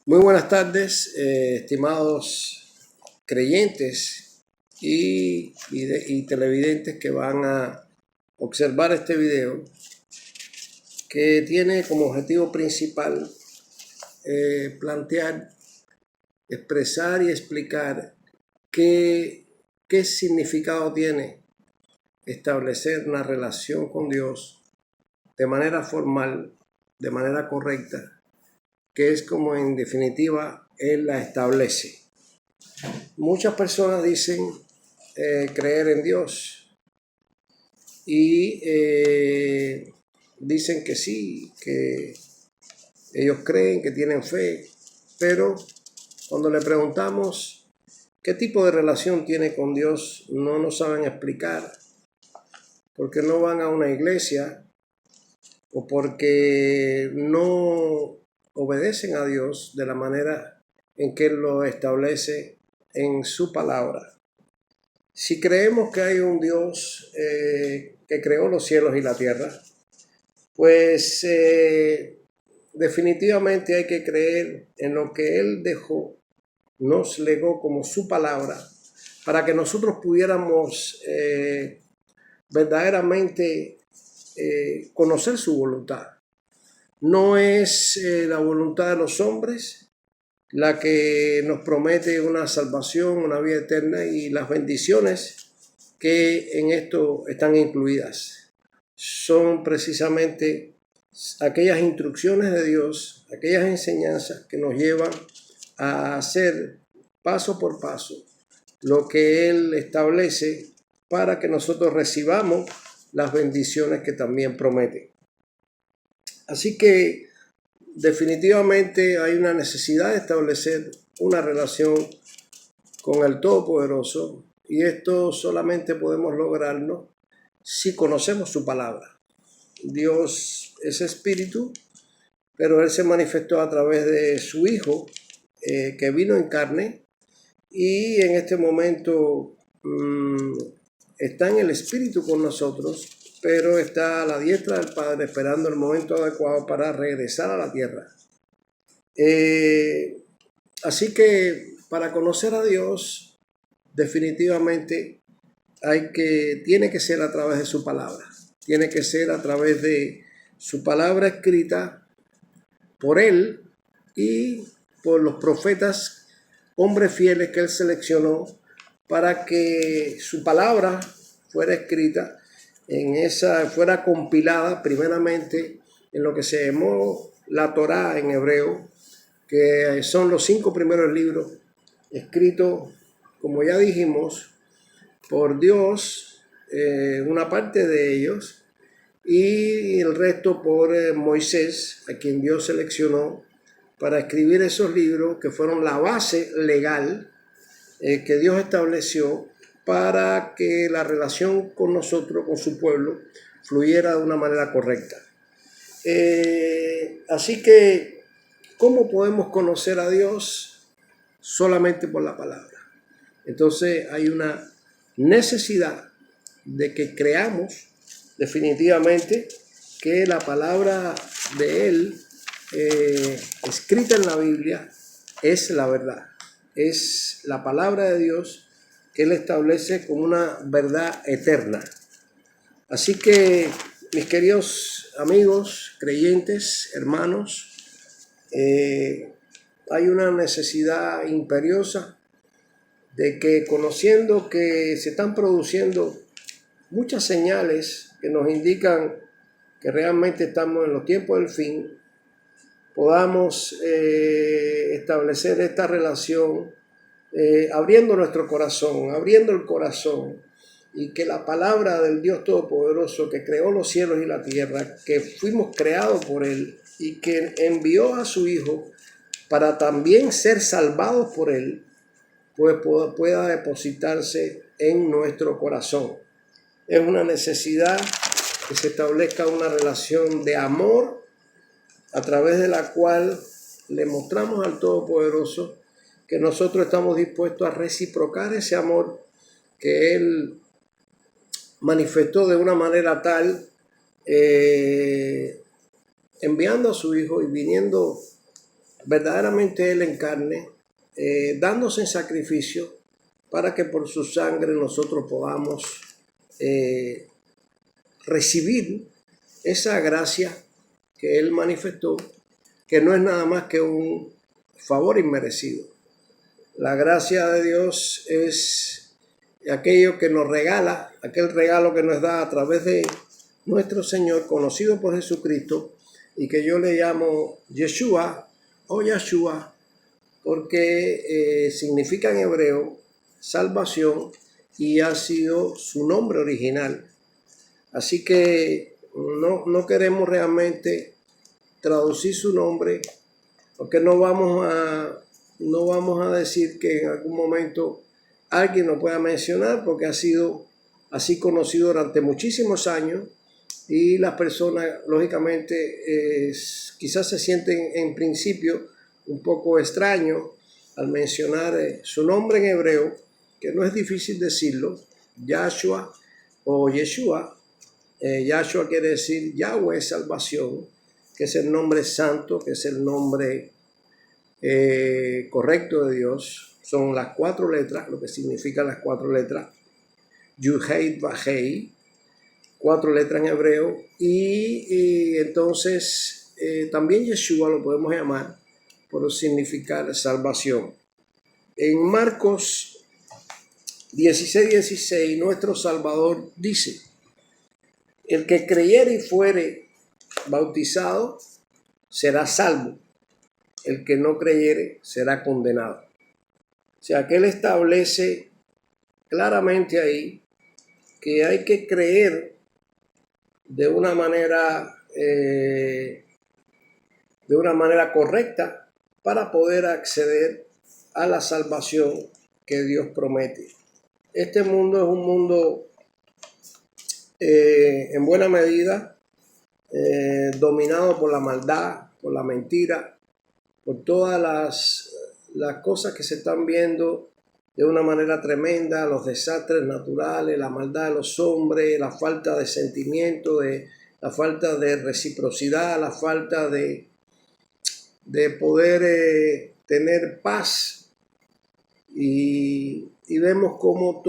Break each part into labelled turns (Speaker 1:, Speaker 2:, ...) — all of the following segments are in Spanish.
Speaker 1: Muy buenas tardes, estimados creyentes y televidentes que van a observar este video, que tiene como objetivo principal plantear, expresar y explicar qué significado tiene establecer una relación con Dios de manera formal, de manera correcta, que es como en definitiva Él la establece. Muchas personas dicen creer en Dios y dicen que sí, que ellos creen, que tienen fe, pero cuando le preguntamos qué tipo de relación tiene con Dios, no nos saben explicar, porque no van a una iglesia o porque no obedecen a Dios de la manera en que Él lo establece en su palabra. Si creemos que hay un Dios que creó los cielos y la tierra, pues definitivamente hay que creer en lo que Él dejó, nos legó como su palabra, para que nosotros pudiéramos verdaderamente conocer su voluntad. No es la voluntad de los hombres la que nos promete una salvación, una vida eterna y las bendiciones que en esto están incluidas. Son precisamente aquellas instrucciones de Dios, aquellas enseñanzas que nos llevan a hacer paso por paso lo que Él establece para que nosotros recibamos las bendiciones que también promete. Así que definitivamente hay una necesidad de establecer una relación con el Todopoderoso, y esto solamente podemos lograrlo si conocemos su palabra. Dios es espíritu, pero Él se manifestó a través de su Hijo, que vino en carne, y en este momento está en el espíritu con nosotros, pero está a la diestra del Padre esperando el momento adecuado para regresar a la tierra. Así que para conocer a Dios, definitivamente tiene que ser a través de su palabra. Tiene que ser a través de su palabra escrita por Él y por los profetas, hombres fieles que Él seleccionó para que su palabra fuera escrita, fuera compilada primeramente en lo que se llamó la Torá en hebreo, que son los 5 primeros libros escritos, como ya dijimos, por Dios, una parte de ellos, y el resto por Moisés, a quien Dios seleccionó para escribir esos libros que fueron la base legal que Dios estableció para que la relación con nosotros, con su pueblo, fluyera de una manera correcta. Así que, ¿cómo podemos conocer a Dios? Solamente por la palabra. Entonces hay una necesidad de que creamos definitivamente que la palabra de Él, escrita en la Biblia, es la verdad. Es la palabra de Dios que Él establece como una verdad eterna. Así que, mis queridos amigos, creyentes, hermanos, hay una necesidad imperiosa de que, conociendo que se están produciendo muchas señales que nos indican que realmente estamos en los tiempos del fin, podamos establecer esta relación abriendo nuestro corazón, abriendo el corazón, y que la palabra del Dios Todopoderoso, que creó los cielos y la tierra, que fuimos creados por Él y que envió a su Hijo para también ser salvados por Él, pues pueda depositarse en nuestro corazón. Es una necesidad que se establezca una relación de amor a través de la cual le mostramos al Todopoderoso que nosotros estamos dispuestos a reciprocar ese amor que Él manifestó de una manera tal, enviando a su Hijo y viniendo verdaderamente Él en carne, dándose en sacrificio para que por su sangre nosotros podamos recibir esa gracia que Él manifestó, que no es nada más que un favor inmerecido. La gracia de Dios es aquello que nos regala, aquel regalo que nos da a través de nuestro Señor, conocido por Jesucristo, y que yo le llamo Yeshua o Yahshua, porque significa en hebreo salvación y ha sido su nombre original. Así que no queremos realmente traducir su nombre, porque no vamos a decir que en algún momento alguien lo pueda mencionar, porque ha sido así conocido durante muchísimos años y las personas lógicamente quizás se sienten en principio un poco extraños al mencionar su nombre en hebreo, que no es difícil decirlo, Yahshua o Yeshua. Yahshua quiere decir Yahweh salvación, que es el nombre santo, que es el nombre correcto de Dios. Son las 4 letras, lo que significan las 4 letras, Yud-Hei, Vah-Hei, 4 letras en hebreo, y entonces también Yeshua lo podemos llamar por significar salvación. En Marcos 16:16, nuestro Salvador dice: el que creyere y fuere bautizado será salvo, el que no creyere será condenado. O sea, que Él establece claramente ahí que hay que creer de una manera correcta para poder acceder a la salvación que Dios promete. Este mundo es un mundo en buena medida dominado por la maldad, por la mentira, por todas las cosas que se están viendo de una manera tremenda, los desastres naturales, la maldad de los hombres, la falta de sentimiento, la falta de reciprocidad, la falta de poder tener paz, y vemos cómo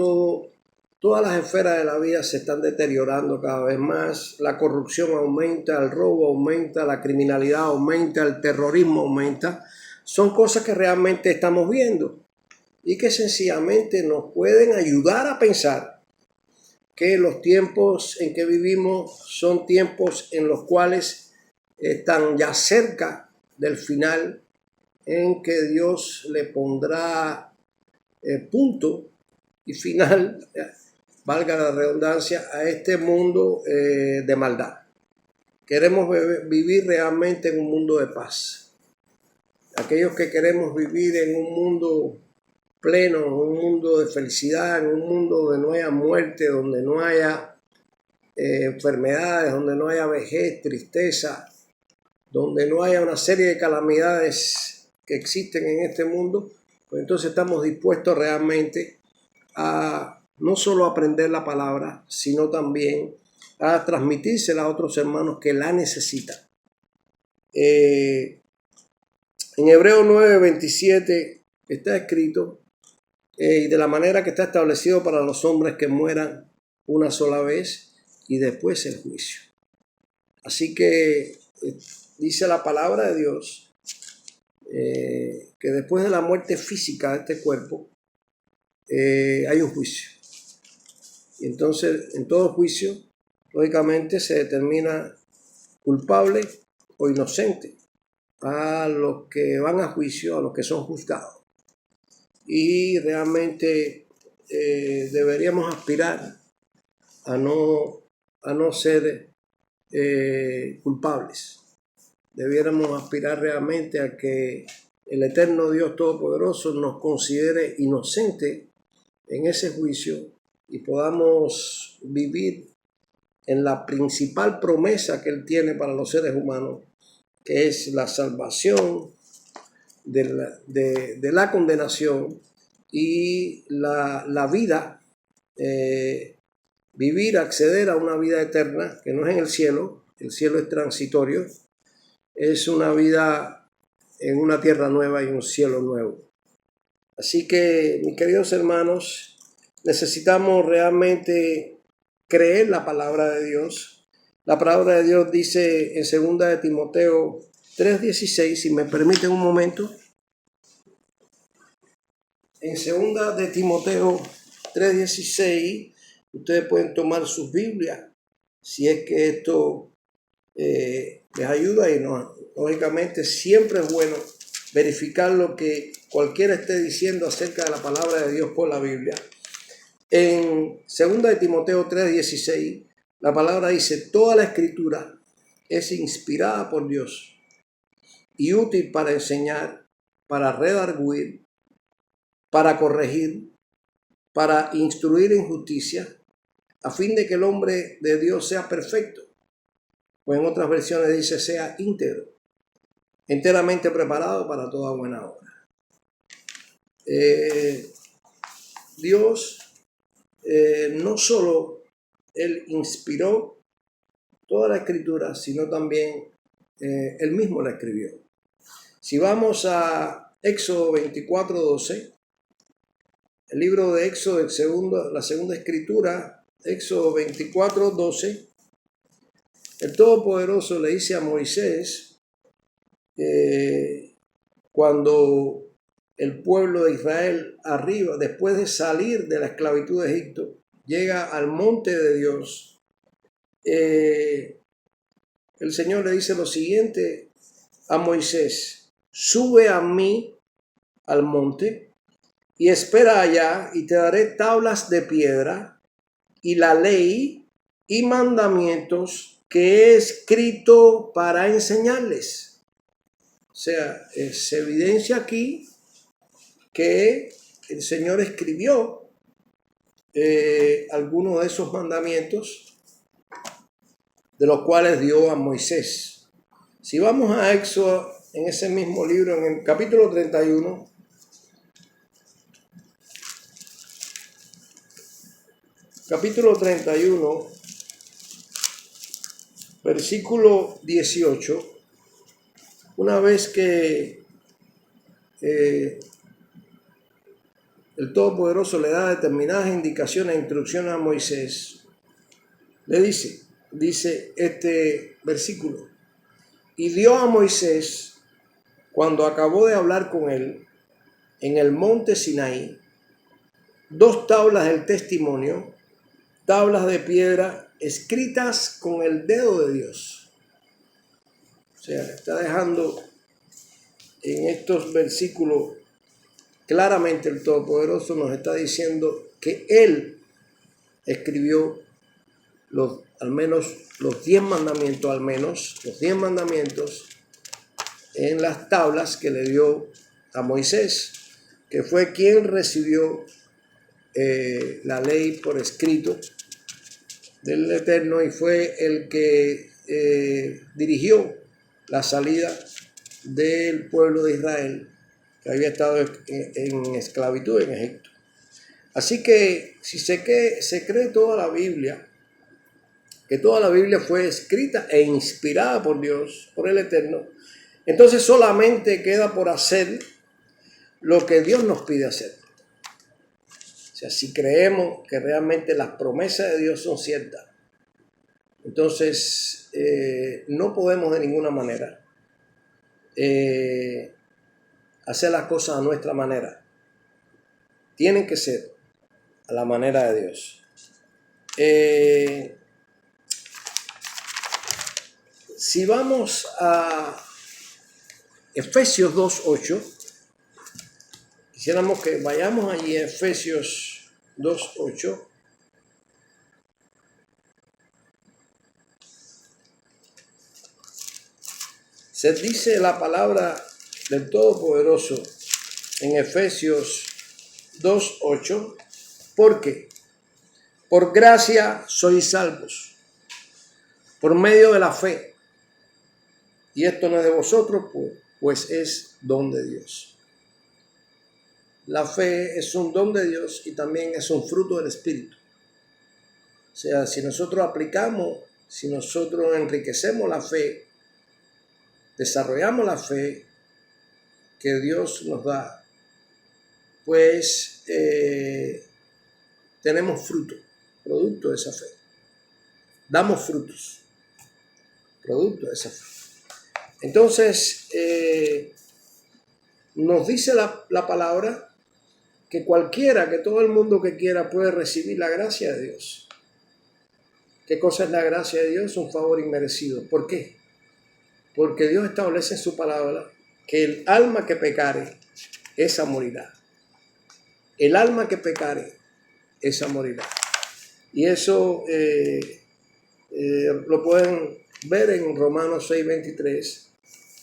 Speaker 1: todas las esferas de la vida se están deteriorando cada vez más. La corrupción aumenta, el robo aumenta, la criminalidad aumenta, el terrorismo aumenta. Son cosas que realmente estamos viendo y que sencillamente nos pueden ayudar a pensar que los tiempos en que vivimos son tiempos en los cuales están ya cerca del final, en que Dios le pondrá punto y final, valga la redundancia, a este mundo de maldad. Queremos vivir realmente en un mundo de paz. Aquellos que queremos vivir en un mundo pleno, en un mundo de felicidad, en un mundo donde no haya muerte, donde no haya enfermedades, donde no haya vejez, tristeza, donde no haya una serie de calamidades que existen en este mundo, pues entonces estamos dispuestos realmente a no solo aprender la palabra, sino también a transmitírsela a otros hermanos que la necesitan. En Hebreos 9:27 está escrito, y de la manera que está establecido para los hombres que mueran una sola vez y después el juicio. Así que dice la palabra de Dios que después de la muerte física de este cuerpo hay un juicio. Y entonces en todo juicio, lógicamente, se determina culpable o inocente a los que van a juicio, a los que son juzgados. Y realmente deberíamos aspirar a no ser culpables. Debiéramos aspirar realmente a que el eterno Dios Todopoderoso nos considere inocente en ese juicio y podamos vivir en la principal promesa que Él tiene para los seres humanos, que es la salvación de la condenación y la vida, vivir, acceder a una vida eterna que no es en el cielo es transitorio, es una vida en una tierra nueva y un cielo nuevo. Así que, mis queridos hermanos, necesitamos realmente creer la palabra de Dios. La palabra de Dios dice en 2 de Timoteo 3:16, si me permiten un momento. En 2 de Timoteo 3:16, ustedes pueden tomar sus Biblias, si es que esto les ayuda, y no, lógicamente siempre es bueno verificar lo que cualquiera esté diciendo acerca de la palabra de Dios por la Biblia. En 2 de Timoteo 3:16, la palabra dice: toda la escritura es inspirada por Dios y útil para enseñar, para redarguir, para corregir, para instruir en justicia, a fin de que el hombre de Dios sea perfecto. O en otras versiones dice sea íntegro, enteramente preparado para toda buena obra. Dios no solo Él inspiró toda la escritura, sino también Él mismo la escribió. Si vamos a Éxodo 24:12, el libro de Éxodo, la segunda escritura, Éxodo 24:12, el Todopoderoso le dice a Moisés, cuando el pueblo de Israel arriba, después de salir de la esclavitud de Egipto, llega al monte de Dios, el Señor le dice lo siguiente a Moisés: sube a mí al monte y espera allá, y te daré tablas de piedra y la ley y mandamientos que he escrito para enseñarles. O sea, se evidencia aquí que el Señor escribió algunos de esos mandamientos, de los cuales dio a Moisés. Si vamos a Éxodo, en ese mismo libro, en el capítulo 31, versículo 18, una vez que el Todopoderoso le da determinadas indicaciones e instrucciones a Moisés, le dice este versículo: y dio a Moisés, cuando acabó de hablar con él en el monte Sinaí, 2 tablas del testimonio, tablas de piedra escritas con el dedo de Dios. O sea, está dejando en estos versículos claramente, el Todopoderoso nos está diciendo que Él escribió al menos los 10 mandamientos en las tablas que le dio a Moisés, que fue quien recibió la ley por escrito del Eterno, y fue el que dirigió la salida del pueblo de Israel, que había estado en esclavitud en Egipto. Así que si se cree toda la Biblia, que toda la Biblia fue escrita e inspirada por Dios, por el Eterno, entonces solamente queda por hacer lo que Dios nos pide hacer. O sea, si creemos que realmente las promesas de Dios son ciertas, entonces no podemos de ninguna manera hacer las cosas a nuestra manera. Tienen que ser a la manera de Dios. Si vamos a Efesios 2:8, quisiéramos que vayamos allí a Efesios 2:8. Se dice la palabra del Todopoderoso en Efesios 2:8, porque por gracia sois salvos, por medio de la fe, y esto no es de vosotros, pues es don de Dios. La fe es un don de Dios y también es un fruto del Espíritu. O sea, si nosotros enriquecemos la fe, desarrollamos la fe, que Dios nos da, pues tenemos fruto, producto de esa fe. Damos frutos, producto de esa fe. Entonces, nos dice la palabra que cualquiera, que todo el mundo que quiera puede recibir la gracia de Dios. ¿Qué cosa es la gracia de Dios? Un favor inmerecido. ¿Por qué? Porque Dios establece en su palabra que el alma que pecare, esa morirá. El alma que pecare, esa morirá. Y eso lo pueden ver en Romanos 6:23,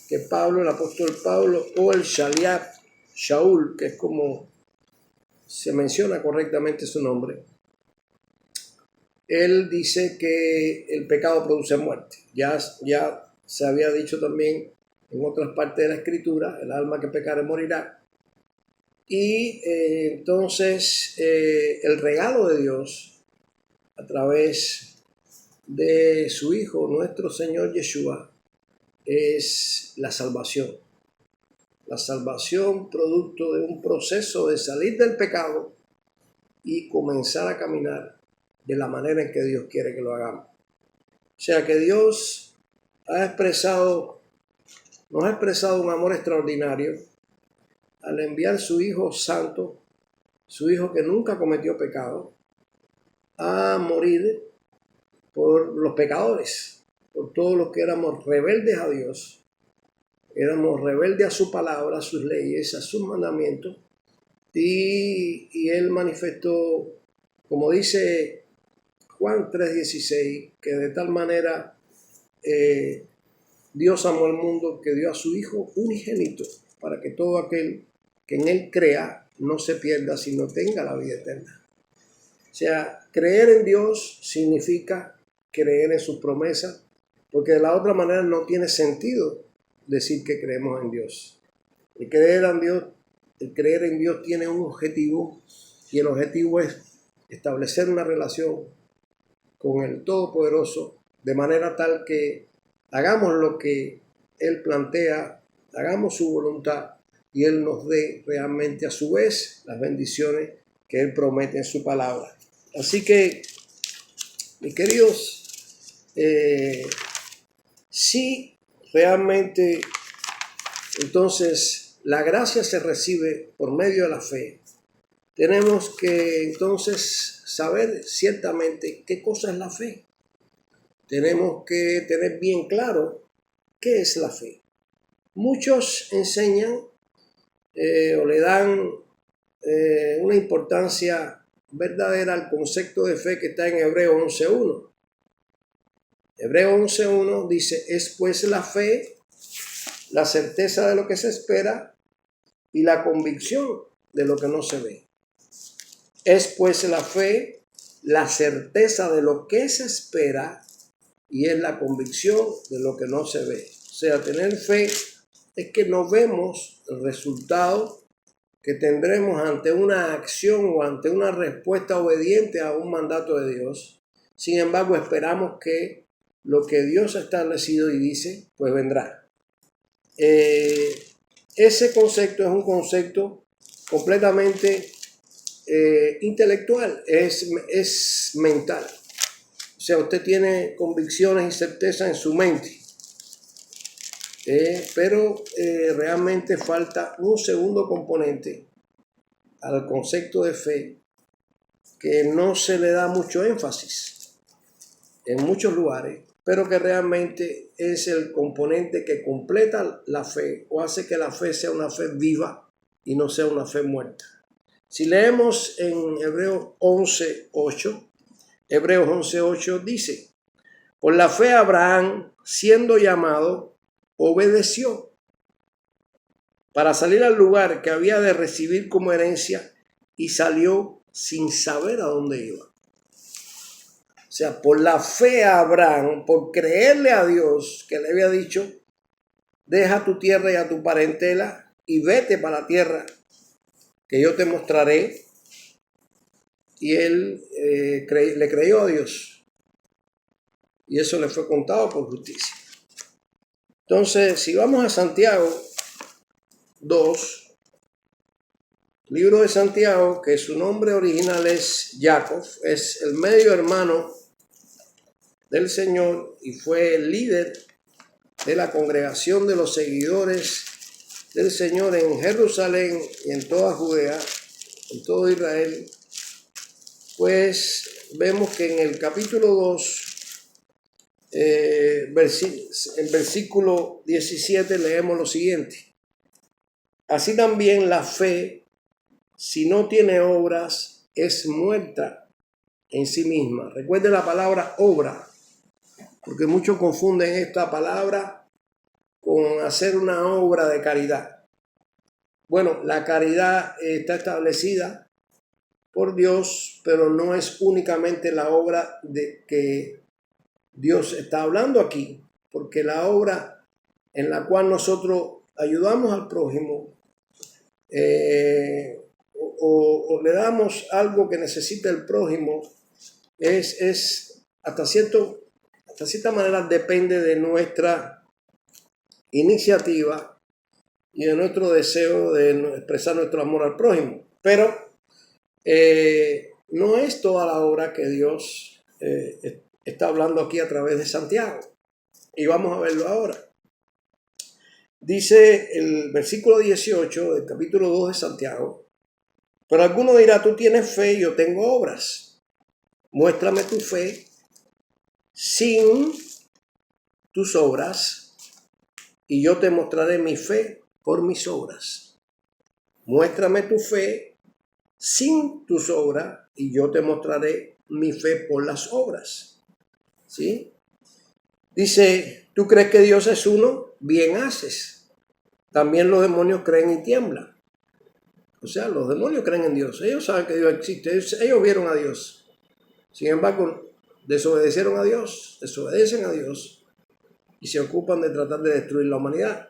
Speaker 1: que Pablo, el apóstol Pablo, o el Shaliach, Shaul, que es como se menciona correctamente su nombre, él dice que el pecado produce muerte. Ya se había dicho también en otras partes de la Escritura, el alma que pecare morirá. Y entonces el regalo de Dios a través de su Hijo, nuestro Señor Yeshua, es la salvación. La salvación producto de un proceso de salir del pecado y comenzar a caminar de la manera en que Dios quiere que lo hagamos. O sea que Dios nos ha expresado un amor extraordinario al enviar su Hijo santo, su Hijo que nunca cometió pecado, a morir por los pecadores, por todos los que éramos rebeldes a Dios, éramos rebeldes a su palabra, a sus leyes, a sus mandamientos, y Él manifestó, como dice Juan 3:16, que de tal manera Dios amó al mundo que dio a su Hijo unigénito, para que todo aquel que en Él crea no se pierda, sino tenga la vida eterna. O sea, creer en Dios significa creer en sus promesas, porque de la otra manera no tiene sentido decir que creemos en Dios. El creer en Dios tiene un objetivo, y el objetivo es establecer una relación con el Todopoderoso, de manera tal que hagamos lo que Él plantea, hagamos su voluntad, y Él nos dé realmente a su vez las bendiciones que Él promete en su palabra. Así que, mis queridos, si realmente entonces la gracia se recibe por medio de la fe, tenemos que entonces saber ciertamente qué cosa es la fe. Tenemos que tener bien claro qué es la fe. Muchos enseñan o le dan una importancia verdadera al concepto de fe que está en Hebreos 11:1. Hebreos 11:1 dice: es pues la fe, la certeza de lo que se espera y la convicción de lo que no se ve. Es pues la fe, la certeza de lo que se espera, y es la convicción de lo que no se ve. O sea, tener fe es que no vemos el resultado que tendremos ante una acción o ante una respuesta obediente a un mandato de Dios. Sin embargo, esperamos que lo que Dios ha establecido y dice, pues vendrá. Ese concepto es un concepto completamente intelectual, es mental. O sea, usted tiene convicciones y certeza en su mente, pero realmente falta un segundo componente al concepto de fe que no se le da mucho énfasis en muchos lugares, pero que realmente es el componente que completa la fe o hace que la fe sea una fe viva y no sea una fe muerta. Si leemos en Hebreos 11:8 dice: por la fe Abraham, siendo llamado, obedeció para salir al lugar que había de recibir como herencia, y salió sin saber a dónde iba. O sea, por la fe a Abraham, por creerle a Dios que le había dicho: deja tu tierra y a tu parentela y vete para la tierra que yo te mostraré. Y él le creyó a Dios, y eso le fue contado por justicia. Entonces, si vamos a Santiago, 2, libro de Santiago, que su nombre original es Jacob, es el medio hermano del Señor y fue el líder de la congregación de los seguidores del Señor en Jerusalén y en toda Judea, en todo Israel. Pues vemos que en el capítulo 2, en versículo 17 leemos lo siguiente: así también la fe, si no tiene obras, es muerta en sí misma. Recuerde la palabra obra, porque muchos confunden esta palabra con hacer una obra de caridad. Bueno, la caridad está establecida por Dios, pero no es únicamente la obra de que Dios está hablando aquí, porque la obra en la cual nosotros ayudamos al prójimo o le damos algo que necesita el prójimo es hasta cierta manera depende de nuestra iniciativa y de nuestro deseo de expresar nuestro amor al prójimo. Pero no es toda la obra que Dios está hablando aquí a través de Santiago. Y vamos a verlo ahora. Dice el versículo 18 del capítulo 2 de Santiago: pero alguno dirá, tú tienes fe y yo tengo obras. Muéstrame tu fe sin tus obras y yo te mostraré mi fe por mis obras. Muéstrame tu fe sin tus obras y yo te mostraré mi fe por las obras. ¿Sí? Dice, ¿tú crees que Dios es uno? Bien haces. También los demonios creen y tiemblan. O sea, los demonios creen en Dios. Ellos saben que Dios existe. Ellos vieron a Dios. Sin embargo, desobedecieron a Dios, desobedecen a Dios y se ocupan de tratar de destruir la humanidad.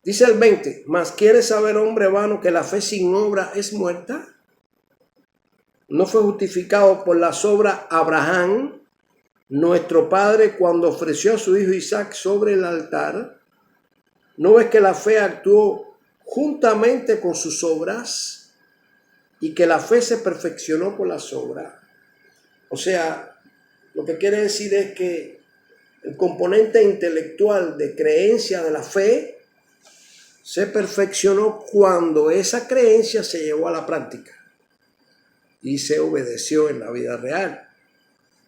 Speaker 1: Dice el 20, ¿mas quieres saber, hombre vano, que la fe sin obra es muerta? ¿No fue justificado por las obras Abraham, nuestro padre, cuando ofreció a su hijo Isaac sobre el altar? ¿No ves que la fe actuó juntamente con sus obras y que la fe se perfeccionó por las obras? O sea, lo que quiere decir es que el componente intelectual de creencia de la fe se perfeccionó cuando esa creencia se llevó a la práctica y se obedeció en la vida real.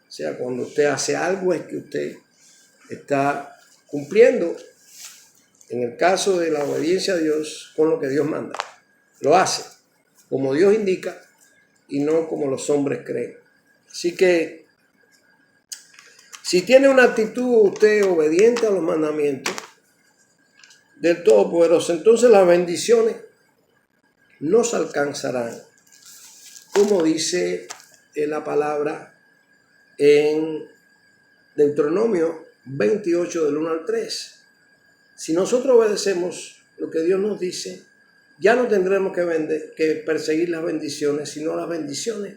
Speaker 1: O sea, cuando usted hace algo es que usted está cumpliendo, en el caso de la obediencia a Dios, con lo que Dios manda. Lo hace como Dios indica y no como los hombres creen. Así que si tiene una actitud usted obediente a los mandamientos del Todopoderoso, entonces las bendiciones nos alcanzarán, como dice la palabra en Deuteronomio 28 del 1 al 3. Si nosotros obedecemos lo que Dios nos dice, ya no tendremos que perseguir las bendiciones, sino las bendiciones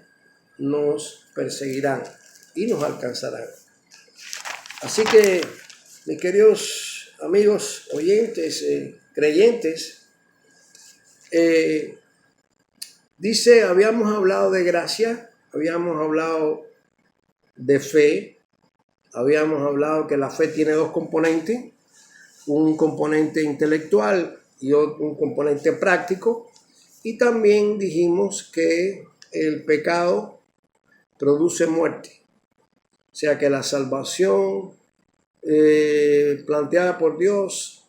Speaker 1: nos perseguirán y nos alcanzarán. Así que, mis queridos amigos, oyentes, creyentes, dice, habíamos hablado de gracia, habíamos hablado de fe, habíamos hablado que la fe tiene dos componentes, un componente intelectual y un componente práctico, y también dijimos que el pecado produce muerte. O sea que la salvación planteada por Dios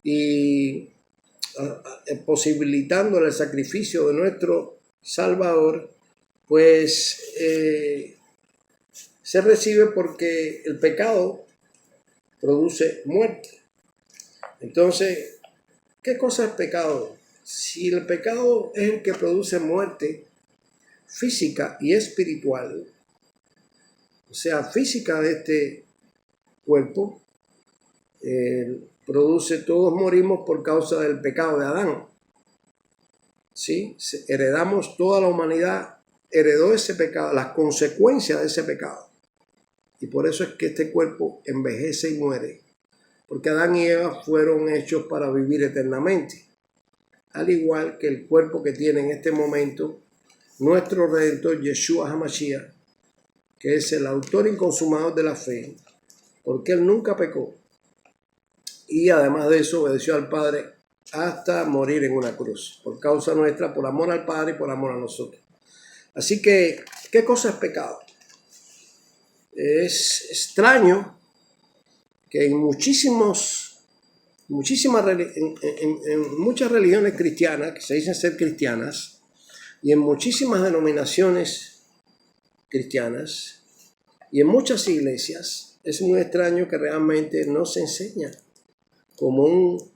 Speaker 1: y posibilitando el sacrificio de nuestro Salvador, pues se recibe porque el pecado produce muerte. Entonces, ¿qué cosa es pecado? Si el pecado es el que produce muerte física y espiritual, o sea, física de este cuerpo, todos morimos por causa del pecado de Adán. ¿Sí? Heredamos, toda la humanidad heredó ese pecado, las consecuencias de ese pecado. Y por eso es que este cuerpo envejece y muere. porque Adán y Eva fueron hechos para vivir eternamente, al igual que el cuerpo que tiene en este momento nuestro Redentor Yeshua HaMashiach, que es el autor inconsumador de la fe, porque él nunca pecó y además de eso obedeció al Padre hasta morir en una cruz, por causa nuestra, por amor al Padre y por amor a nosotros. Así que, ¿qué cosa es pecado? Es extraño que en muchas religiones cristianas, que se dicen ser cristianas, y en muchísimas denominaciones cristianas, y en muchas iglesias, es muy extraño que realmente no se enseña como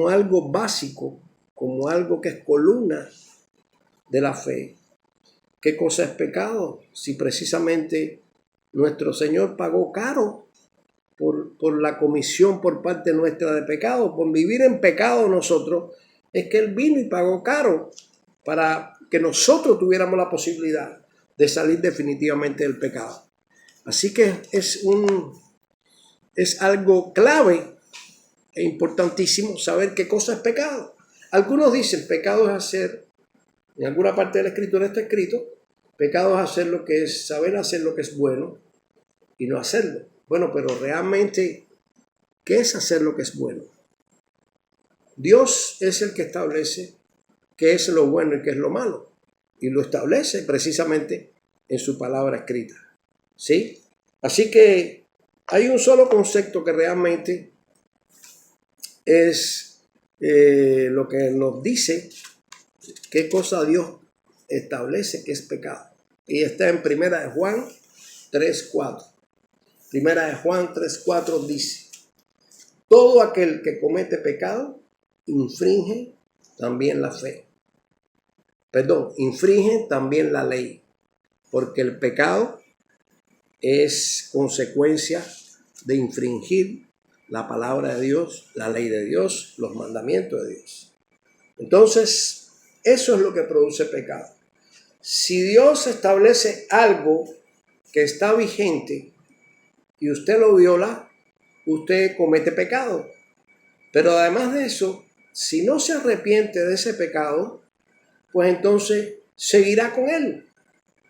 Speaker 1: algo básico, como algo que es columna de la fe. ¿Qué cosa es pecado? Si precisamente nuestro Señor pagó caro por la comisión por parte nuestra de pecado, por vivir en pecado nosotros, es que Él vino y pagó caro para que nosotros tuviéramos la posibilidad de salir definitivamente del pecado. Así que es algo clave e importantísimo saber qué cosa es pecado. Algunos dicen pecado es hacer, en alguna parte de la escritura está escrito, pecado es hacer lo que es, saber hacer lo que es bueno y no hacerlo. Bueno, pero realmente, ¿qué es hacer lo que es bueno? Dios es el que establece qué es lo bueno y qué es lo malo. Y lo establece precisamente en su palabra escrita. ¿Sí? Así que hay un solo concepto que realmente es lo que nos dice qué cosa Dios establece que es pecado. Y está en Primera de Juan 3:4. Primera de Juan 3:4 dice: todo aquel que comete pecado infringe también la fe. Infringe también la ley, porque el pecado es consecuencia de infringir la palabra de Dios, la ley de Dios, los mandamientos de Dios. Entonces, eso es lo que produce pecado. Si Dios establece algo que está vigente y usted lo viola, usted comete pecado. Pero además de eso, si no se arrepiente de ese pecado, pues entonces seguirá con él.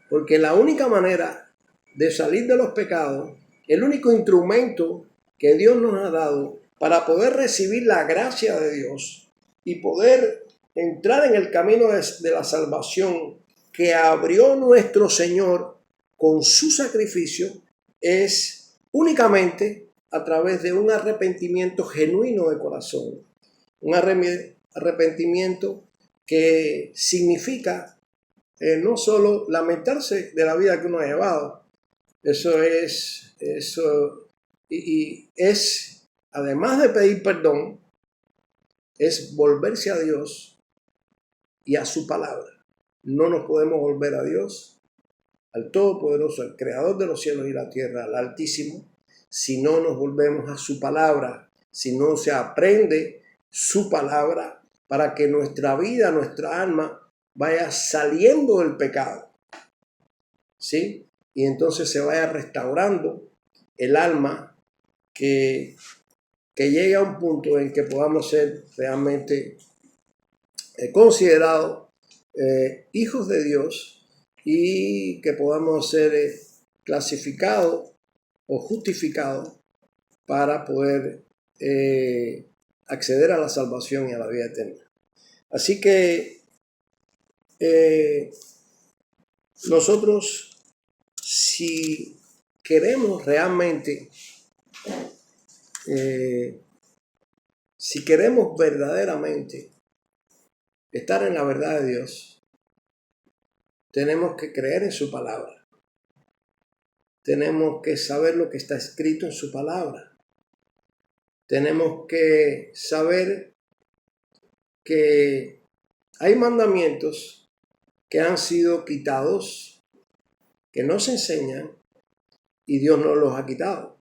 Speaker 1: Porque la única manera de salir de los pecados, el único instrumento que Dios nos ha dado para poder recibir la gracia de Dios y poder entrar en el camino de la salvación que abrió nuestro Señor con su sacrificio, es únicamente a través de un arrepentimiento genuino de corazón. Un arrepentimiento que significa no solo lamentarse de la vida que uno ha llevado, y es, además de pedir perdón, es volverse a Dios y a su palabra. No nos podemos volver a Dios, al Todopoderoso, al Creador de los cielos y la tierra, al Altísimo, si no nos volvemos a su palabra, si no se aprende su palabra para que nuestra vida, nuestra alma vaya saliendo del pecado, ¿sí? Y entonces se vaya restaurando el alma, que llegue a un punto en que podamos ser realmente considerados hijos de Dios y que podamos ser clasificados o justificados para poder acceder a la salvación y a la vida eterna. Así que nosotros, si queremos realmente, si queremos verdaderamente estar en la verdad de Dios, tenemos que creer en su palabra. Tenemos que saber lo que está escrito en su palabra. Tenemos que saber que hay mandamientos que han sido quitados, que no se enseñan y Dios no los ha quitado.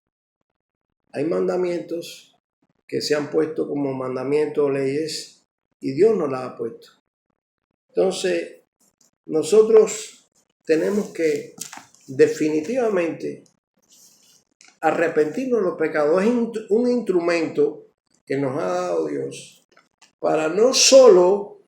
Speaker 1: Hay mandamientos que se han puesto como mandamientos o leyes y Dios no las ha puesto. Entonces, nosotros tenemos que definitivamente arrepentirnos de los pecados es un instrumento que nos ha dado Dios para no solo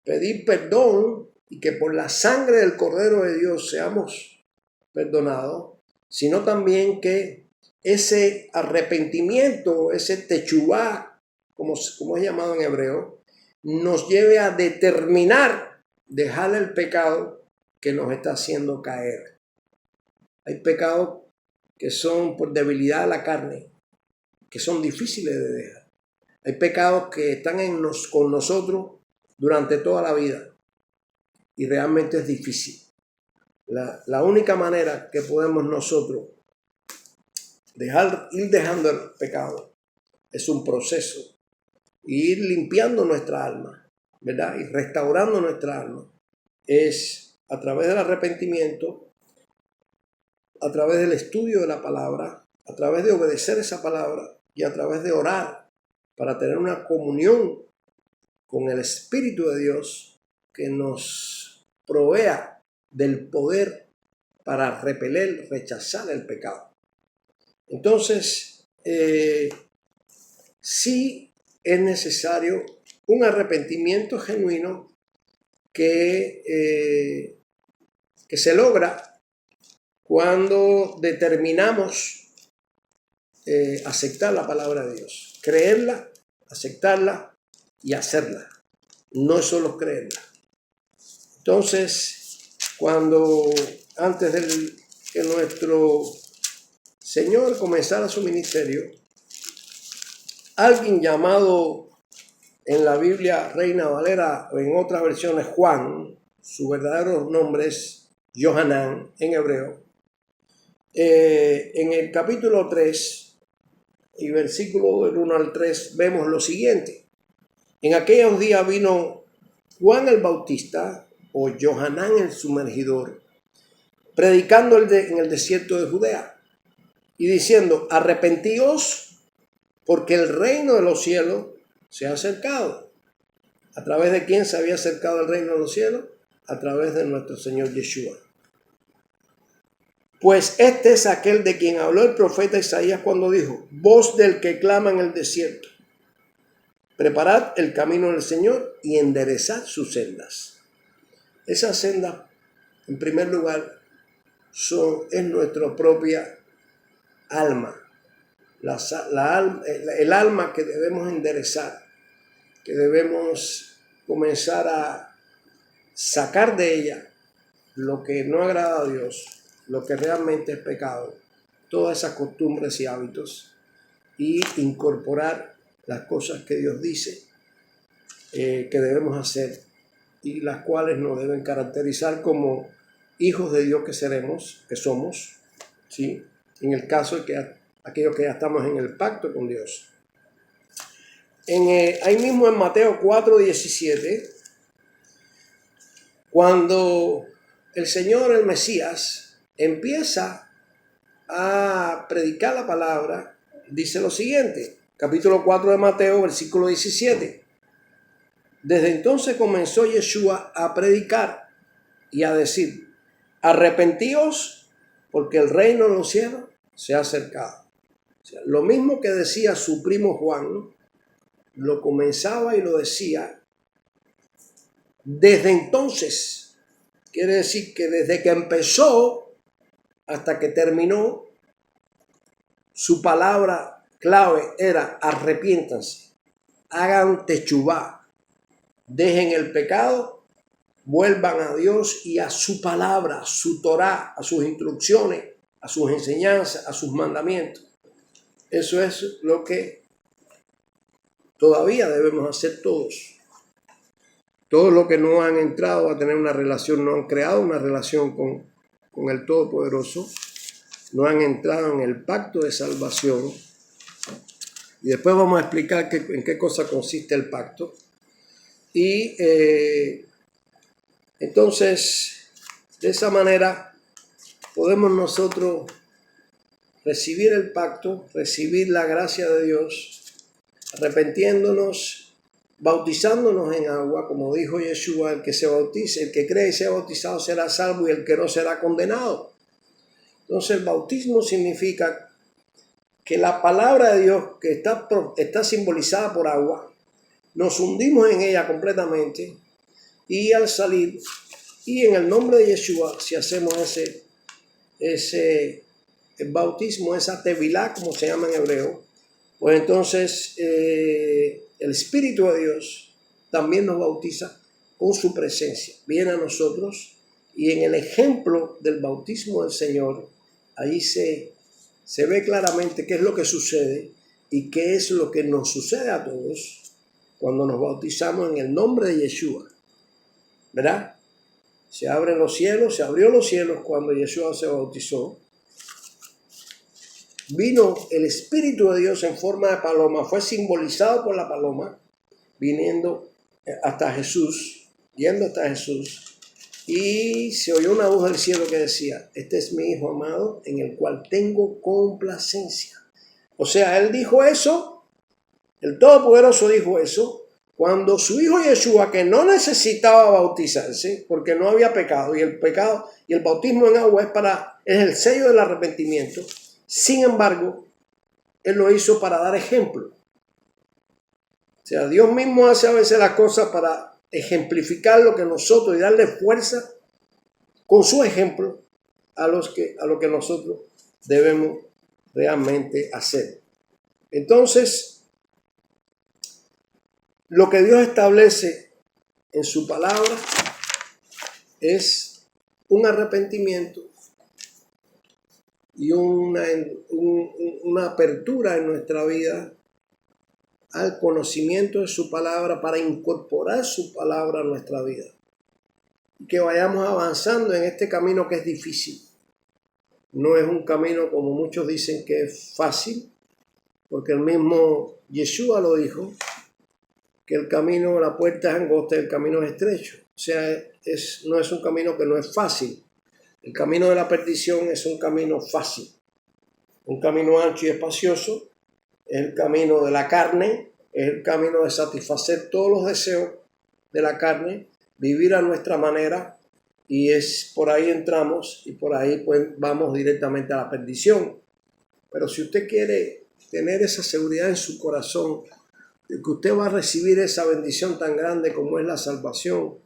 Speaker 1: pedir perdón y que por la sangre del Cordero de Dios seamos perdonados, sino también que ese arrepentimiento, ese techubá, como es llamado en hebreo, nos lleve a determinar dejar el pecado que nos está haciendo caer. Hay pecados que son por debilidad de la carne, que son difíciles de dejar. Hay pecados que están con nosotros durante toda la vida y realmente es difícil. La única manera que podemos nosotros ir dejando el pecado es un proceso y ir limpiando nuestra alma, ¿verdad? Y restaurando nuestra alma es a través del arrepentimiento, a través del estudio de la palabra, a través de obedecer esa palabra y a través de orar para tener una comunión con el Espíritu de Dios que nos provea del poder para repeler, rechazar el pecado. Entonces, sí es necesario un arrepentimiento genuino que se logra cuando determinamos aceptar la palabra de Dios, creerla, aceptarla y hacerla. No es solo creerla. Entonces, antes de que nuestro Señor comenzara su ministerio, alguien llamado en la Biblia Reina Valera o en otras versiones Juan, su verdadero nombre es Johanán en hebreo, en el capítulo 3 y versículo del 1 al 3 vemos lo siguiente. En aquellos días vino Juan el Bautista o Johanán el Sumergidor, predicando en el desierto de Judea y diciendo: arrepentíos porque el reino de los cielos se ha acercado. ¿A través de quién se había acercado el reino de los cielos? A través de nuestro Señor Yeshua. Pues este es aquel de quien habló el profeta Isaías cuando dijo: voz del que clama en el desierto, preparad el camino del Señor y enderezad sus sendas. Esa senda, en primer lugar, es nuestra propia alma. El alma que debemos enderezar, que debemos comenzar a sacar de ella lo que no agrada a Dios, lo que realmente es pecado, todas esas costumbres y hábitos, y incorporar las cosas que Dios dice que debemos hacer y las cuales nos deben caracterizar como hijos de Dios que somos, ¿sí? En el caso de que aquellos que ya estamos en el pacto con Dios. Ahí mismo en Mateo 4:17, cuando el Señor, el Mesías, empieza a predicar la palabra, dice lo siguiente, capítulo 4 de Mateo, versículo 17. Desde entonces comenzó Yeshua a predicar y a decir: arrepentíos porque el reino de los cielos se ha acercado. O sea, lo mismo que decía su primo Juan, lo comenzaba y lo decía desde entonces. Quiere decir que desde que empezó hasta que terminó, su palabra clave era: arrepiéntanse, hagan techubá, dejen el pecado, vuelvan a Dios y a su palabra, a su Torá, a sus instrucciones, a sus enseñanzas, a sus mandamientos. Eso es lo que todavía debemos hacer todos. Todos los que no han entrado a tener una relación, no han creado una relación con el Todopoderoso, no han entrado en el pacto de salvación. Y después vamos a explicar en qué cosa consiste el pacto. Y entonces, de esa manera, podemos nosotros recibir el pacto, recibir la gracia de Dios, arrepentiéndonos, bautizándonos en agua, como dijo Yeshua: el que se bautice, el que cree y sea bautizado será salvo y el que no será condenado. Entonces el bautismo significa que la palabra de Dios, que está simbolizada por agua, nos hundimos en ella completamente, y al salir, y en el nombre de Yeshua, si hacemos ese bautismo, esa tevilá, como se llama en hebreo, pues entonces el Espíritu de Dios también nos bautiza con su presencia. Viene a nosotros, y en el ejemplo del bautismo del Señor, ahí se ve claramente qué es lo que sucede y qué es lo que nos sucede a todos cuando nos bautizamos en el nombre de Yeshua, ¿verdad? Se abren los cielos, se abrió los cielos cuando Yeshua se bautizó. Vino el Espíritu de Dios en forma de paloma, fue simbolizado por la paloma, viniendo hasta Jesús, yendo hasta Jesús, y se oyó una voz del cielo que decía: este es mi Hijo amado, en el cual tengo complacencia. O sea, Él dijo eso, el Todopoderoso dijo eso, cuando su Hijo Yeshua, que no necesitaba bautizarse, porque no había pecado, y el pecado y el bautismo en agua es el sello del arrepentimiento. Sin embargo, Él lo hizo para dar ejemplo. O sea, Dios mismo hace a veces las cosas para ejemplificar lo que nosotros, y darle fuerza con su ejemplo a lo que nosotros debemos realmente hacer. Entonces, lo que Dios establece en su palabra es un arrepentimiento y una apertura en nuestra vida al conocimiento de su palabra, para incorporar su palabra a nuestra vida. Y que vayamos avanzando en este camino que es difícil. No es un camino como muchos dicen que es fácil, porque el mismo Yeshua lo dijo, que el camino, la puerta es angosta y el camino es estrecho. O sea, no es un camino que no es fácil. El camino de la perdición es un camino fácil. Un camino ancho y espacioso es el camino de la carne, es el camino de satisfacer todos los deseos de la carne, vivir a nuestra manera, y es por ahí entramos, y por ahí pues vamos directamente a la perdición. Pero si usted quiere tener esa seguridad en su corazón de que usted va a recibir esa bendición tan grande como es la salvación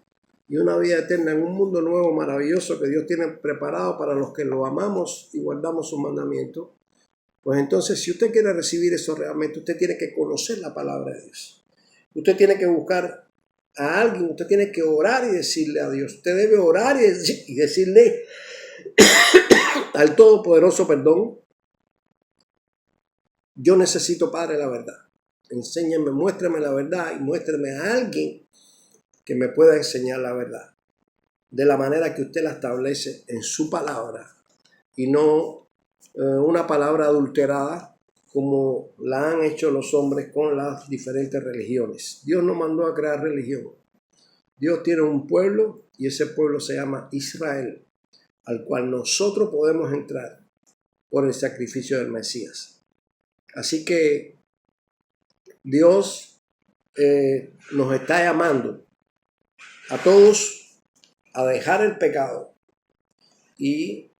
Speaker 1: y una vida eterna en un mundo nuevo maravilloso que Dios tiene preparado para los que lo amamos y guardamos sus mandamientos, pues entonces, si usted quiere recibir eso realmente, usted tiene que conocer la palabra de Dios. Usted tiene que buscar a alguien, usted tiene que orar y decirle a Dios. Usted debe orar y decirle al Todopoderoso, yo necesito, Padre, la verdad. Enséñame, muéstrame la verdad, y muéstrame a alguien que me pueda enseñar la verdad de la manera que usted la establece en su palabra, y no una palabra adulterada como la han hecho los hombres con las diferentes religiones. Dios no mandó a crear religión. Dios tiene un pueblo, y ese pueblo se llama Israel, al cual nosotros podemos entrar por el sacrificio del Mesías. Así que Dios nos está llamando a todos a dejar el pecado y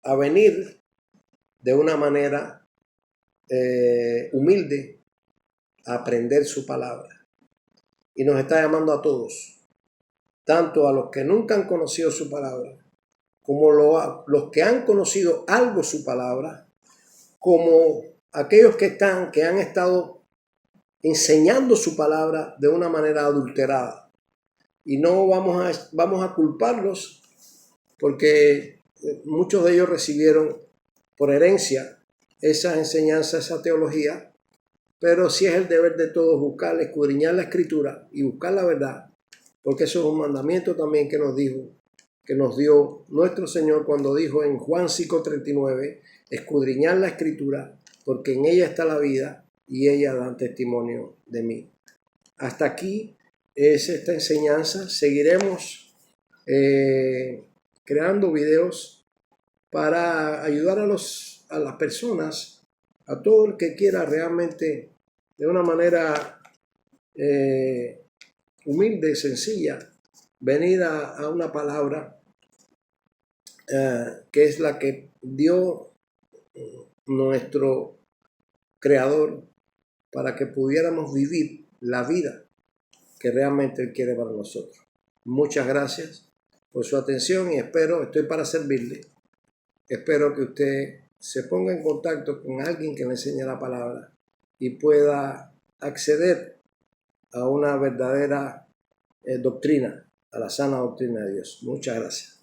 Speaker 1: a venir de una manera humilde a aprender su palabra. Y nos está llamando a todos, tanto a los que nunca han conocido su palabra, como los que han conocido algo su palabra, como aquellos que han estado enseñando su palabra de una manera adulterada. Y no vamos a culparlos, porque muchos de ellos recibieron por herencia esas enseñanzas, esa teología, pero sí es el deber de todos buscar, escudriñar la Escritura y buscar la verdad, porque eso es un mandamiento también que nos dio nuestro Señor cuando dijo en Juan 5:39, escudriñar la Escritura, porque en ella está la vida y ella da testimonio de mí. Hasta aquí es esta enseñanza. Seguiremos creando videos para ayudar a las personas, a todo el que quiera realmente de una manera humilde y sencilla venir a una palabra que es la que Dios nuestro Creador, para que pudiéramos vivir la vida que realmente Él quiere para nosotros. Muchas gracias por su atención y estoy para servirle. Espero que usted se ponga en contacto con alguien que le enseñe la palabra y pueda acceder a una verdadera doctrina, a la sana doctrina de Dios. Muchas gracias.